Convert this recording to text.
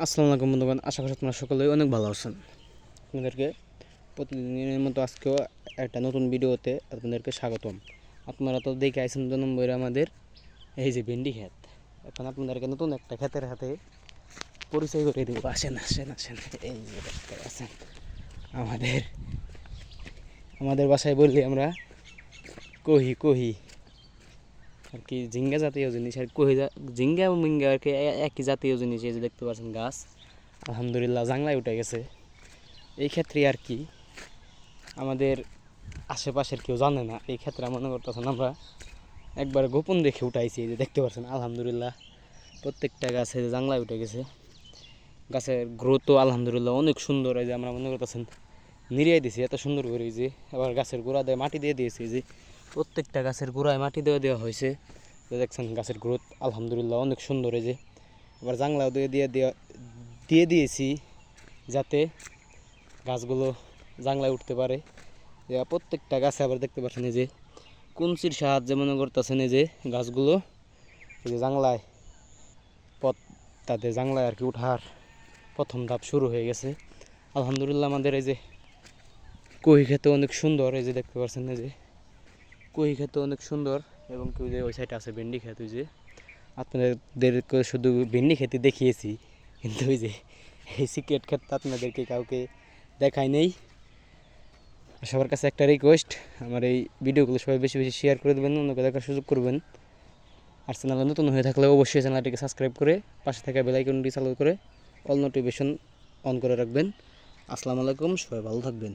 আসসালামু আলাইকুম বন্ধুগণ, আশা করি আপনারা সকলেই অনেক ভালো আছেন। আপনাদেরকে প্রতিদিনের মতো আজকেও একটা নতুন ভিডিওতে আপনাদেরকে স্বাগতম। আপনারা তো দেখে আছেন 2 নম্বরে আমাদের এই যে ভেন্ডি ক্ষেত। এখন আপনাদেরকে নতুন একটা ক্ষেতের হাতে পরিচয় করে দেবো। আসেন আসেন আসেন, এই যে দেখতে পাচ্ছেন আমাদের আমাদের বাসায় বললি আমরা কহি কহি আর কি, ঝিঙ্গা জাতীয় জিনিস আর কহি, ঝিঙ্গা ও মিঙ্গা আর কি একই জাতীয় জিনিস। এই যে দেখতে পাচ্ছেন গাছ আলহামদুলিল্লাহ জাংলায় উঠে গেছে। এই ক্ষেত্রে আর কি আমাদের আশেপাশের কেউ জানে না। এই ক্ষেত্রে মনে করতেছেন আমরা একবার গোপন দেখে উঠাইছি। এই যে দেখতে পাচ্ছেন আলহামদুলিল্লাহ প্রত্যেকটা গাছে জাংলায় উঠে গেছে। গাছের গ্রোথও আলহামদুলিল্লাহ অনেক সুন্দর। এই যে আমরা মনে করতেছেন নিরিয়ে দিয়েছি এত সুন্দর করে। যে আবার গাছের গোড়া দিয়ে মাটি দিয়ে দিয়েছি, যে প্রত্যেকটা গাছের গোড়ায় মাটি দেওয়া হয়েছে। দেখছেন গাছের গ্রোথ আলহামদুলিল্লাহ অনেক সুন্দর। এই যে আবার জাংলাও দিয়ে দিয়েছি যাতে গাছগুলো জাংলায় উঠতে পারে। প্রত্যেকটা গাছে আবার দেখতে পাচ্ছেন এই যে কুঞ্চির সাহায্যে মনে করতেছেন এই যে গাছগুলো এই যে জাংলায় তাদের জাংলায় আর কি উঠার প্রথম ধাপ শুরু হয়ে গেছে আলহামদুলিল্লাহ। আমাদের এই যে কহি খেতে অনেক সুন্দর। এই যে দেখতে পাচ্ছেন এই যে কহি খেতে অনেক সুন্দর। এবং কেউ যে ওই সাইডে আছে ভেন্ডি খেত। ওই যে আপনাদেরকে শুধু ভেন্ডি খেতে দেখিয়েছি, কিন্তু ওই যে এই সিক্রেট ক্ষেতটা আপনাদেরকে কাউকে দেখাই নেই। সবার কাছে একটা রিকোয়েস্ট, আমার এই ভিডিওগুলো সবাই বেশি বেশি শেয়ার করে দেবেন, অন্যকে দেখার সুযোগ করবেন। আর চ্যানেলে নতুন হয়ে থাকলে অবশ্যই চ্যানেলটিকে সাবস্ক্রাইব করে পাশে থাকা বেল আইকনটি চালু করে অল নোটিফিকেশন অন করে রাখবেন। আসসালামু আলাইকুম, সবাই ভালো থাকবেন।